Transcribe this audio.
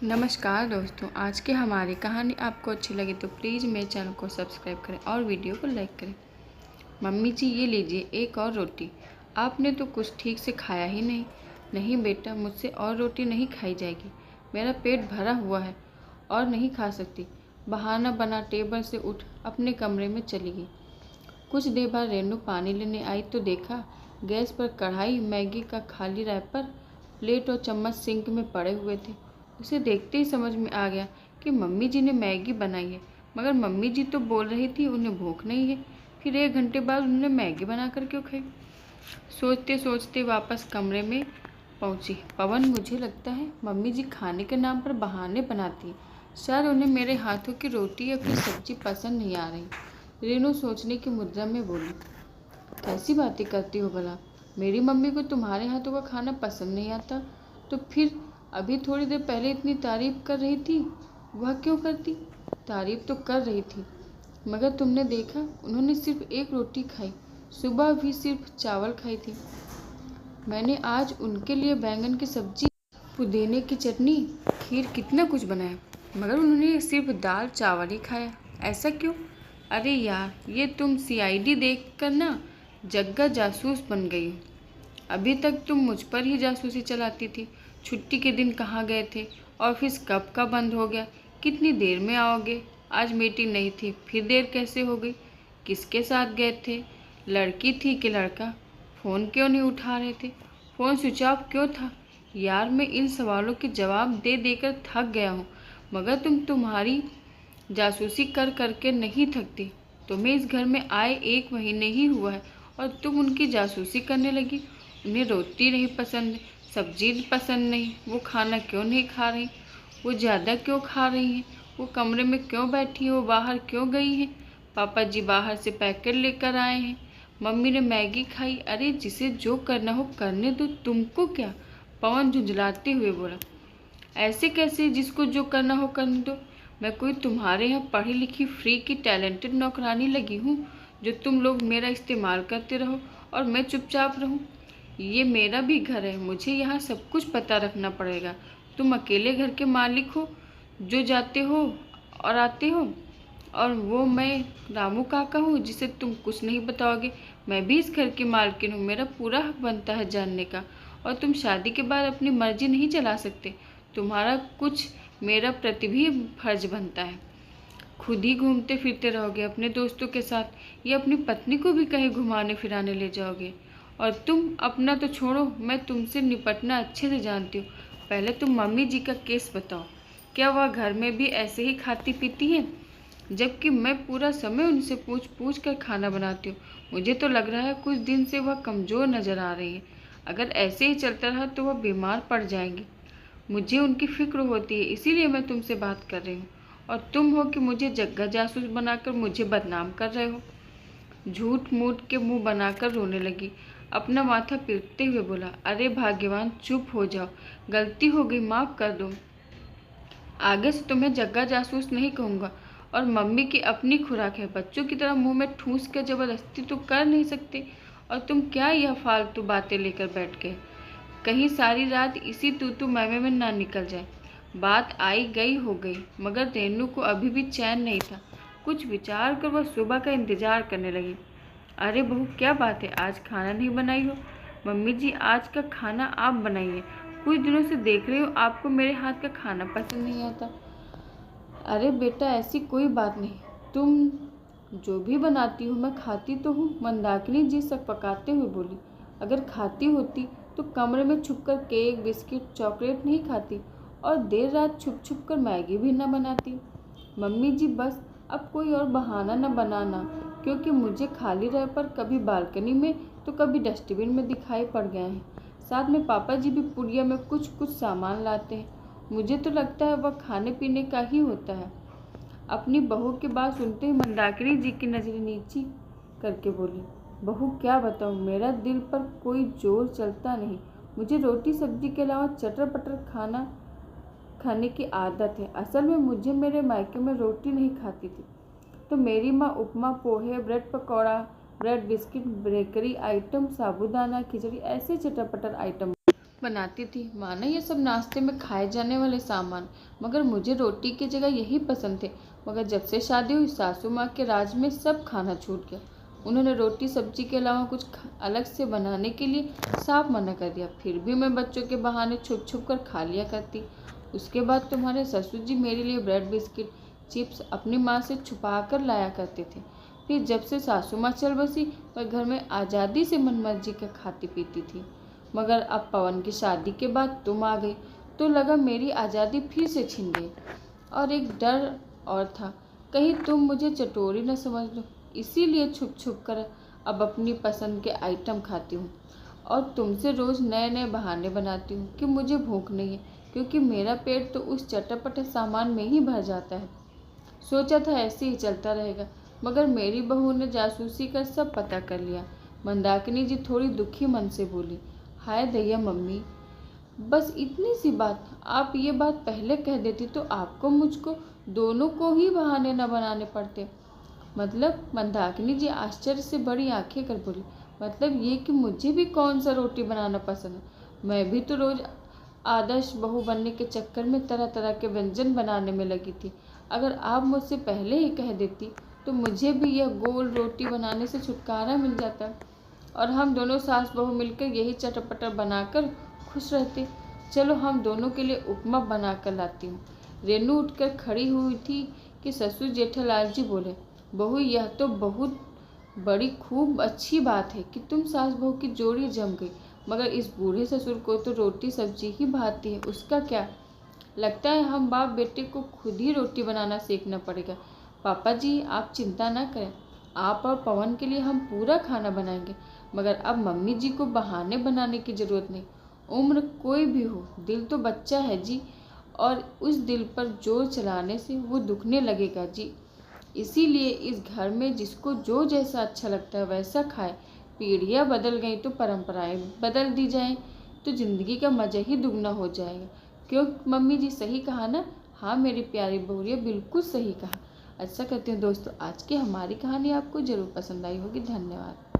नमस्कार दोस्तों, आज की हमारी कहानी आपको अच्छी लगी तो प्लीज़ मेरे चैनल को सब्सक्राइब करें और वीडियो को लाइक करें। मम्मी जी ये लीजिए एक और रोटी। आपने तो कुछ ठीक से खाया ही नहीं। नहीं बेटा, मुझसे और रोटी नहीं खाई जाएगी। मेरा पेट भरा हुआ है और नहीं खा सकती। बहाना बना टेबल से उठ अपने कमरे में चली गई। कुछ देर बाद रेनू पानी लेने आई तो देखा गैस पर कढ़ाई, मैगी का खाली रैपर, प्लेट और चम्मच सिंक में पड़े हुए थे। उसे देखते ही समझ में आ गया कि मम्मी जी ने मैगी बनाई है, मगर मम्मी जी तो बोल रही थी उन्हें भूख नहीं है। फिर 1 घंटे बाद उन्होंने मैगी बनाकर क्यों खाई? सोचते सोचते वापस कमरे में पहुंची। पवन, मुझे लगता है मम्मी जी खाने के नाम पर बहाने बनाती है। शायद उन्हें मेरे हाथों की रोटी या फिर सब्जी पसंद नहीं आ रही। रेनू सोचने की मुद्रा में बोली, कैसी बातें करती हो भला? मेरी मम्मी को तुम्हारे हाथों का खाना पसंद नहीं आता तो फिर अभी थोड़ी देर पहले इतनी तारीफ कर रही थी, वह क्यों करती? तारीफ तो कर रही थी, मगर तुमने देखा उन्होंने सिर्फ एक रोटी खाई, सुबह भी सिर्फ चावल खाई थी। मैंने आज उनके लिए बैंगन की सब्जी, पुदीने की चटनी, खीर, कितना कुछ बनाया, मगर उन्होंने सिर्फ दाल चावल ही खाया। ऐसा क्यों? अरे यार, ये तुम सीआईडी देख कर ना जग्गा जासूस बन गई हो। अभी तक तुम मुझ पर ही जासूसी चलाती थी। छुट्टी के दिन कहाँ गए थे? ऑफिस कब का बंद हो गया? कितनी देर में आओगे? आज मीटिंग नहीं थी, फिर देर कैसे हो गई? किसके साथ गए थे? लड़की थी कि लड़का? फ़ोन क्यों नहीं उठा रहे थे? फ़ोन स्विच ऑफ क्यों था? यार, मैं इन सवालों के जवाब दे देकर थक गया हूँ, मगर तुम्हारी जासूसी कर करके नहीं थकती। तुम्हें इस घर में आए 1 महीने ही हुआ है और तुम उनकी जासूसी करने लगी। उन्हें रोटी नहीं पसंद, सब्जी पसंद नहीं, वो खाना क्यों नहीं खा रही? वो ज़्यादा क्यों खा रही हैं? वो कमरे में क्यों बैठी हैं? वो बाहर क्यों गई हैं? पापा जी बाहर से पैकेट लेकर आए हैं। मम्मी ने मैगी खाई। अरे जिसे जो करना हो करने दो, तुमको क्या? पवन झुंझलाते हुए बोला। ऐसे कैसे जिसको जो करना हो करने दो? मैं कोई तुम्हारे यहाँ पढ़ी लिखी फ्री की टैलेंटेड नौकरानी लगी हूँ जो तुम लोग मेरा इस्तेमाल करते रहो और मैं चुपचाप रहूँ? ये मेरा भी घर है, मुझे यहाँ सब कुछ पता रखना पड़ेगा। तुम अकेले घर के मालिक हो, जो जाते हो और आते हो, और वो मैं रामू काका हूँ जिसे तुम कुछ नहीं बताओगे। मैं भी इस घर की मालकिन हूँ, मेरा पूरा हक बनता है जानने का। और तुम शादी के बाद अपनी मर्जी नहीं चला सकते। तुम्हारा कुछ मेरा प्रति भी फर्ज बनता है। खुद ही घूमते फिरते रहोगे अपने दोस्तों के साथ, या अपनी पत्नी को भी कहीं घुमाने फिराने ले जाओगे? और तुम अपना तो छोड़ो, मैं तुमसे निपटना अच्छे से जानती हूँ। पहले तुम मम्मी जी का केस बताओ। क्या वह घर में भी ऐसे ही खाती पीती हैं, जबकि मैं पूरा समय उनसे पूछ पूछ कर खाना बनाती हूँ? मुझे तो लग रहा है कुछ दिन से वह कमज़ोर नज़र आ रही है। अगर ऐसे ही चलता रहा तो वह बीमार पड़ जाएंगी। मुझे उनकी फिक्र होती है, इसीलिए मैं तुमसे बात कर रही हूँ। और तुम हो कि मुझे जग्गा जासूस बनाकर मुझे बदनाम कर रहे हो। झूठ मूठ के मुंह बनाकर रोने लगी। अपना माथा पीटते हुए बोला, अरे भाग्यवान, चुप हो जाओ, गलती हो गई, माफ़ कर दो। आगे से तुम्हें जग्गा जासूस नहीं कहूँगा। और मम्मी की अपनी खुराक है, बच्चों की तरह मुंह में ठूस कर जबरदस्ती तो कर नहीं सकते। और तुम क्या यह फालतू बातें लेकर बैठ गए? कहीं सारी रात इसी तू मैमे में ना निकल जाए। बात आई गई हो गई, मगर रेनू को अभी भी चैन नहीं था। कुछ विचार कर वह सुबह का इंतजार करने लगी। अरे बहू, क्या बात है, आज खाना नहीं बनाई हो? मम्मी जी, आज का खाना आप बनाइए। कुछ दिनों से देख रही हो आपको मेरे हाथ का खाना पसंद नहीं आता। अरे बेटा, ऐसी कोई बात नहीं, तुम जो भी बनाती हो मैं खाती तो हूँ। मंदाकिनी जी सकपकाते हुए बोली। अगर खाती होती तो कमरे में छुपकर केक, बिस्किट, चॉकलेट नहीं खाती, और देर रात छुप छुप कर मैगी भी न बनाती। मम्मी जी, बस अब कोई और बहाना न बनाना, क्योंकि मुझे खाली रह पर कभी बालकनी में तो कभी डस्टबिन में दिखाई पड़ गए हैं। साथ में पापा जी भी पुड़िया में कुछ कुछ सामान लाते हैं। मुझे तो लगता है वह खाने पीने का ही होता है। अपनी बहू की बात सुनते ही मंदाकिनी जी की नज़रें नीची करके बोली, बहू क्या बताऊँ, मेरा दिल पर कोई जोर चलता नहीं। मुझे रोटी सब्जी के अलावा चटर पटर खाना खाने की आदत है। असल में मुझे मेरे मायके में रोटी नहीं खाती थी, तो मेरी माँ upma, pohe, bread pakora, bread biscuit, bakery item, sabudana khichdi, ऐसे चटर पटर आइटम बनाती थी, माना ये सब नाश्ते में खाए जाने वाले सामान, मगर मुझे रोटी की जगह यही पसंद थे। मगर जब से शादी हुई सासू माँ के राज में सब खाना छूट गया। उन्होंने रोटी सब्जी के अलावा कुछ अलग से बनाने के लिए साफ मना कर दिया। फिर भी मैं बच्चों के बहाने छुप छुप कर खा लिया करती। उसके बाद तुम्हारे ससुर जी मेरे लिए ब्रेड बिस्किट चिप्स अपनी माँ से छुपा कर लाया करते थे। फिर जब से सासू माँ चल बसी, मैं घर में आज़ादी से मनमर्जी का खाती पीती थी। मगर अब पवन की शादी के बाद तुम आ गई तो लगा मेरी आज़ादी फिर से छिन गई। और एक डर और था, कहीं तुम मुझे चटोरी न समझ लो। इसीलिए छुप छुप कर अब अपनी पसंद के आइटम खाती हूँ और तुमसे रोज़ नए नए बहाने बनाती हूँ कि मुझे भूख नहीं है, क्योंकि मेरा पेट तो उस चटपटे सामान में ही भर जाता है। सोचा था ऐसे ही चलता रहेगा, मगर मेरी बहू ने जासूसी कर सब पता कर लिया। मंदाकिनी जी थोड़ी दुखी मन से बोली, हाय दैया मम्मी, बस इतनी सी बात, आप ये बात पहले कह देती तो आपको मुझको दोनों को ही बहाने न बनाने पड़ते। मतलब? मंदाकिनी जी आश्चर्य से बड़ी आंखें कर बोली, मतलब ये कि मुझे भी कौन सा रोटी बनाना पसंद है। मैं भी तो रोज आदर्श बहू बनने के चक्कर में तरह तरह के व्यंजन बनाने में लगी थी। अगर आप मुझसे पहले ही कह देती तो मुझे भी यह गोल रोटी बनाने से छुटकारा मिल जाता और हम दोनों सास बहू मिलकर यही चटपटर बनाकर खुश रहते। चलो हम दोनों के लिए उपमा बना कर लाती हूँ। रेनू उठकर खड़ी हुई थी कि ससुर जेठालाल जी बोले, बहू यह तो बहुत बड़ी खूब अच्छी बात है कि तुम सास बहू की जोड़ी जम गई, मगर इस बूढ़े ससुर को तो रोटी सब्जी ही भाती है, उसका क्या? लगता है हम बाप बेटे को खुद ही रोटी बनाना सीखना पड़ेगा। पापा जी आप चिंता ना करें, आप और पवन के लिए हम पूरा खाना बनाएंगे, मगर अब मम्मी जी को बहाने बनाने की ज़रूरत नहीं। उम्र कोई भी हो, दिल तो बच्चा है जी, और उस दिल पर जोर चलाने से वो दुखने लगेगा जी। इसीलिए इस घर में जिसको जो जैसा अच्छा लगता है वैसा खाए। पीढ़ियाँ बदल गई तो परंपराएं बदल दी जाएं तो ज़िंदगी का मज़ा ही दुगना हो जाएगा। क्यों मम्मी जी, सही कहा ना? हाँ मेरी प्यारी बहुरिया, बिल्कुल सही कहा। अच्छा करती हूँ दोस्तों, आज की हमारी कहानी आपको ज़रूर पसंद आई होगी। धन्यवाद।